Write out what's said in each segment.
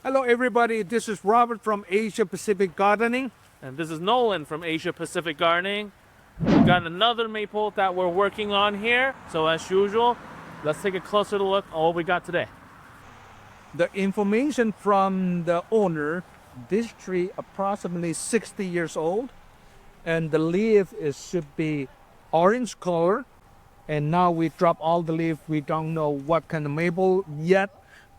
Hello everybody, this is Robert from Asia Pacific Gardening. And this is Nolan from Asia Pacific Gardening. We've got another maple that we're working on here. So as usual, let's take a closer look at what we got today. The information from the owner, this tree approximately 60 years old, and the leaf should be orange color. And now we drop all the leaf. We don't know what kind of maple yet,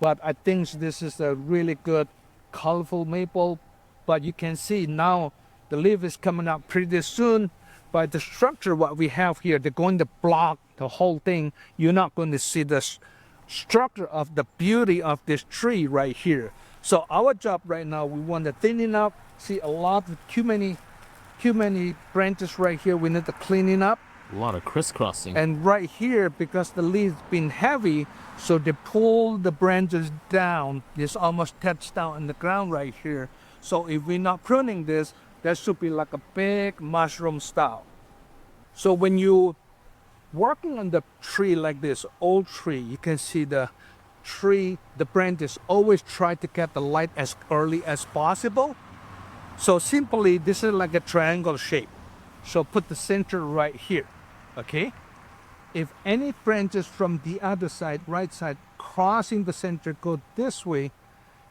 but I think this is a really good colorful maple. But you can see now the leaf is coming up pretty soon. By the structure what we have here, they're going to block the whole thing. You're not going to see the structure of the beauty of this tree right here. So our job right now, we want to thin it up. See a lot of too many branches right here. We need to clean it up. A lot of crisscrossing. And right here, because the leaves been heavy, so they pull the branches down. It's almost touched down in the ground right here. So if we're not pruning this, that should be like a big mushroom style. So when you working on the tree like this, old tree, you can see the tree, the branches always try to get the light as early as possible. So simply, this is like a triangle shape. So put the center right here, okay? If any branches from the other side, right side, crossing the center go this way,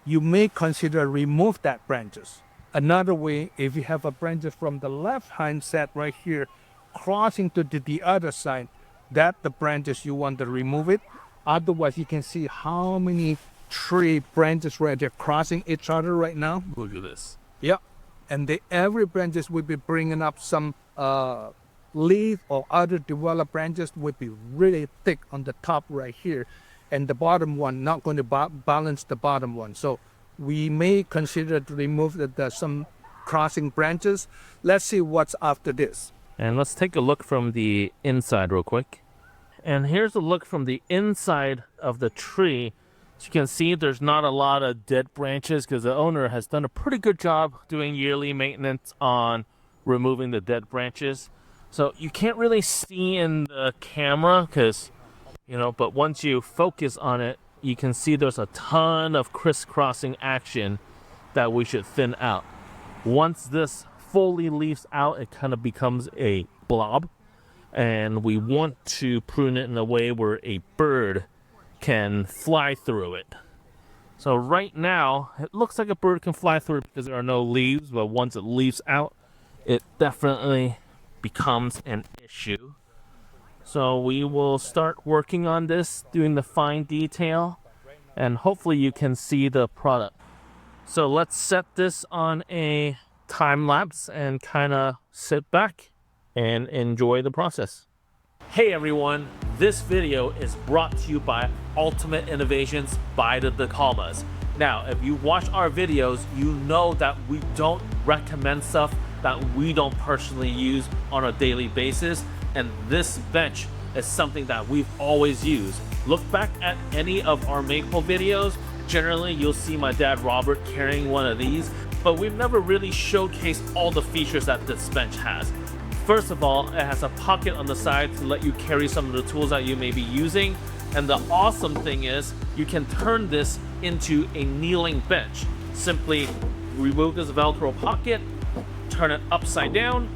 you may consider remove that branches. Another way, if you have a branches from the left hand side right here, crossing to the other side, that the branches you want to remove it. Otherwise, you can see how many tree branches right there crossing each other right now. Look at this. Yeah, and every branches will be bringing up some leaf or other developed branches will be really thick on the top right here, and the bottom one not going to balance the bottom one. So we may consider to remove some crossing branches. Let's see what's after this. And let's take a look from the inside real quick. And here's a look from the inside of the tree. As you can see, there's not a lot of dead branches because the owner has done a pretty good job doing yearly maintenance on removing the dead branches. So you can't really see in the camera because, but once you focus on it, you can see there's a ton of crisscrossing action that we should thin out. Once this fully leaves out, it kind of becomes a blob, and we want to prune it in a way where a bird can fly through it. So right now, it looks like a bird can fly through it because there are no leaves, but once it leaves out, it definitely becomes an issue. So we will start working on this, doing the fine detail, and hopefully you can see the product. So let's set this on a time lapse and kind of sit back and enjoy the process. Hey everyone, this video is brought to you by Ultimate Innovations by the Calmas. Now, if you watch our videos, you know that we don't recommend stuff that we don't personally use on a daily basis, and this bench is something that we've always used. Look back at any of our maple videos. Generally, you'll see my dad Robert carrying one of these, but we've never really showcased all the features that this bench has. First of all, it has a pocket on the side to let you carry some of the tools that you may be using. And the awesome thing is you can turn this into a kneeling bench. Simply remove this Velcro pocket, turn it upside down,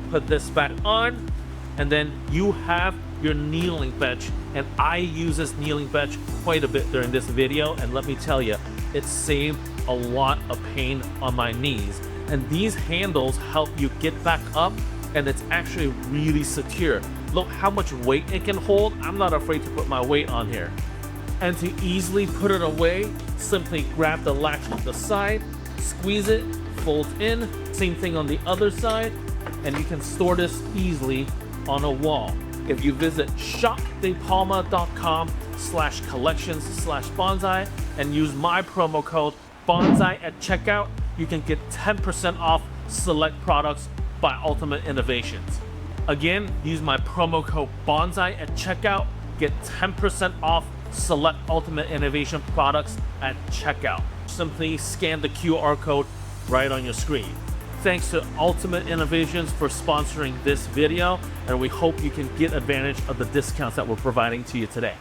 put this back on, and then you have your kneeling bench. And I use this kneeling bench quite a bit during this video, and let me tell you, it saved a lot of pain on my knees. And these handles help you get back up, and it's actually really secure. Look how much weight it can hold. I'm not afraid to put my weight on here. And to easily put it away, simply grab the latch on the side, squeeze it, fold in, same thing on the other side, and you can store this easily on a wall. If you visit shopdepalma.com/collections/bonsai and use my promo code bonsai at checkout, you can get 10% off select products by Ultimate Innovations. Again, use my promo code bonsai at checkout, get 10% off select Ultimate Innovation products at checkout. Simply scan the QR code right on your screen. Thanks to Ultimate Innovations for sponsoring this video, and we hope you can get advantage of the discounts that we're providing to you today.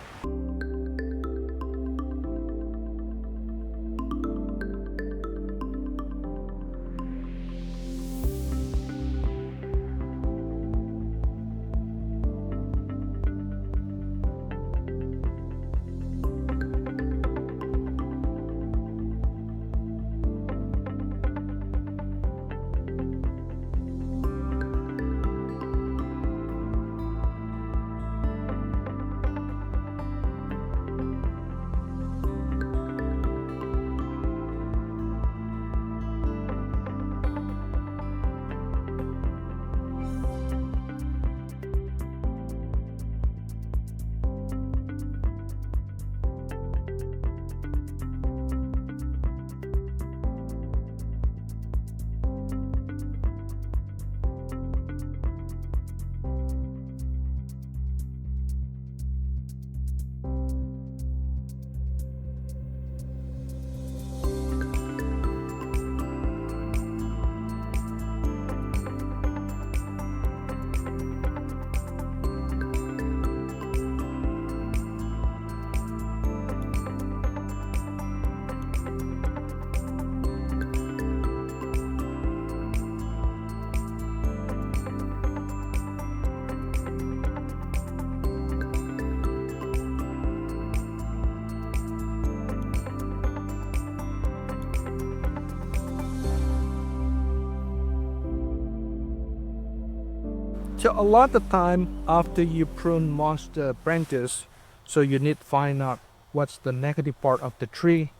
So a lot of time after you prune most branches, so you need to find out what's the negative part of the tree.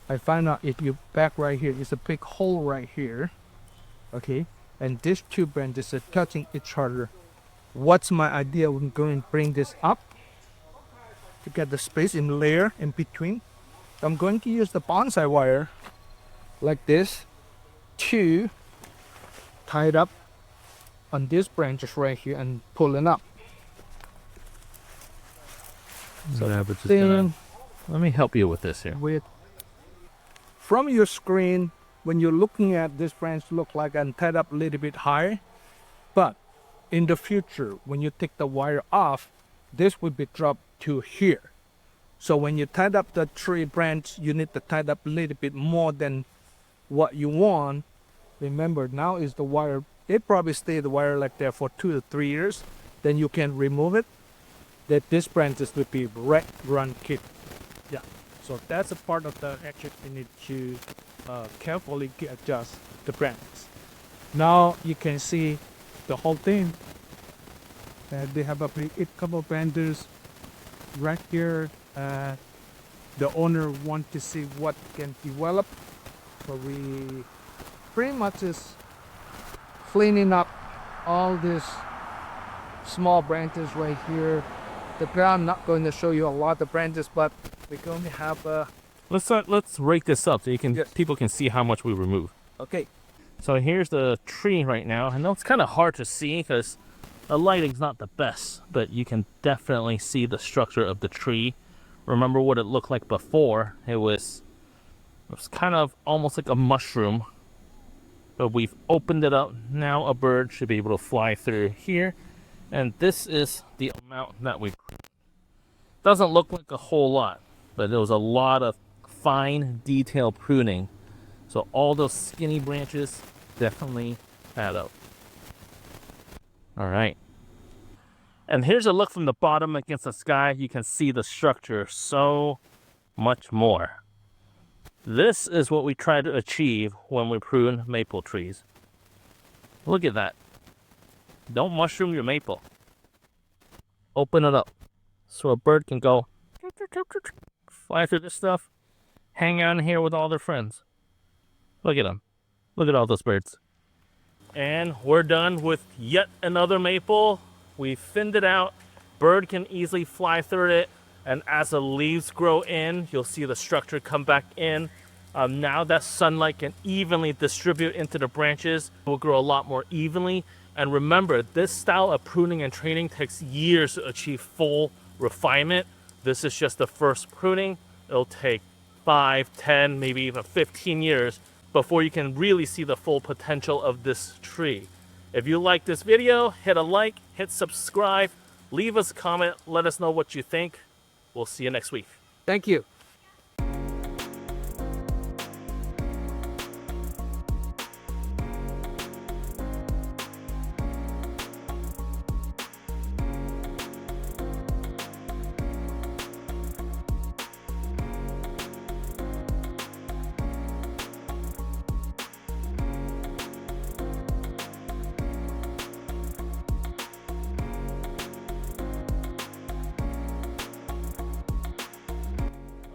I find out if you back right here is a big hole right here, okay, and these two branches are touching each other. What's my idea? I'm going to bring this up to get the space in layer in between. I'm going to use the bonsai wire like this to tie it up on these branches right here and pull it up. So then let me help you with this here. From your screen, when you're looking at this branch, look like I'm tied up a little bit high, but in the future, when you take the wire off, this will be dropped to here. So when you tied up the tree branch, you need to tie it up a little bit more than what you want. Remember, now is the wire. It probably stay the wire like that for 2 to 3 years. Then you can remove it. That this branches will be right run kit. Yeah. So that's a part of the action you need to carefully adjust the branches. Now you can see the whole thing. They have a couple of branches right here. The owner wants to see what can develop. So we pretty much is cleaning up all these small branches right here. The ground, not going to show you a lot of branches, but we're going to have a... Let's rake this up so you can people can see how much we remove. Okay. So here's the tree right now. I know it's kind of hard to see because the lighting's not the best, but you can definitely see the structure of the tree. Remember what it looked like before? It was kind of almost like a mushroom, but we've opened it up. Now a bird should be able to fly through here, and this is the amount that we... Doesn't look like a whole lot, but there was a lot of fine detail pruning, so all those skinny branches definitely add up. All right, and here's a look from the bottom against the sky. You can see the structure so much more. This is what we try to achieve when we prune maple trees. Look at that. Don't mushroom your maple. Open it up so a bird can go fly through this stuff, hang out in here with all their friends. Look at them. Look at all those birds. And we're done with yet another maple. We thinned it out. Bird can easily fly through it. And as the leaves grow in, you'll see the structure come back in. Now that sunlight can evenly distribute into the branches, it will grow a lot more evenly. And remember, this style of pruning and training takes years to achieve full refinement. This is just the first pruning. It'll take 5, 10, maybe even 15 years before you can really see the full potential of this tree. If you like this video, hit a like, hit subscribe, leave us a comment, let us know what you think. We'll see you next week. Thank you.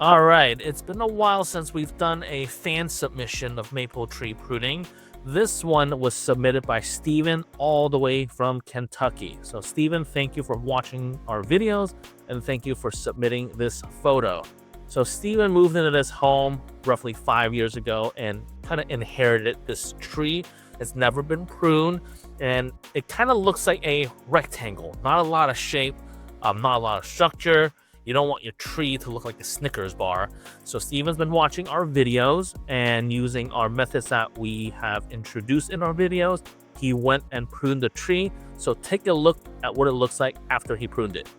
All right, it's been a while since we've done a fan submission of maple tree pruning. This one was submitted by Steven all the way from Kentucky. So Steven, thank you for watching our videos and thank you for submitting this photo. So Steven moved into this home roughly 5 years ago and kind of inherited this tree. It's never been pruned and it kind of looks like a rectangle. Not a lot of shape, not a lot of structure. You don't want your tree to look like a Snickers bar. So Steven's been watching our videos and using our methods that we have introduced in our videos. He went and pruned the tree. So take a look at what it looks like after he pruned it.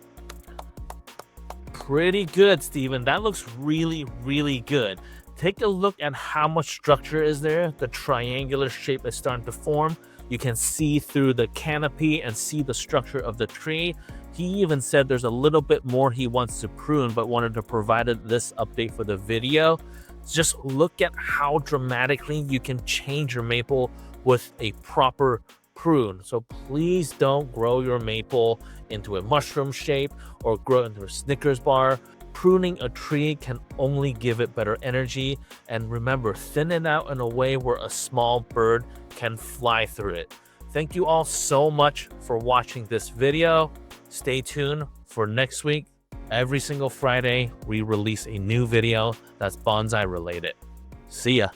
Pretty good, Steven. That looks really, really good. Take a look at how much structure is there. The triangular shape is starting to form. You can see through the canopy and see the structure of the tree. He even said there's a little bit more he wants to prune, but wanted to provide this update for the video. Just look at how dramatically you can change your maple with a proper prune. So please don't grow your maple into a mushroom shape or grow into a Snickers bar. Pruning a tree can only give it better energy, and remember, thin it out in a way where a small bird can fly through it. Thank you all so much for watching this video. Stay tuned for next week. Every single Friday, we release a new video that's bonsai related. See ya.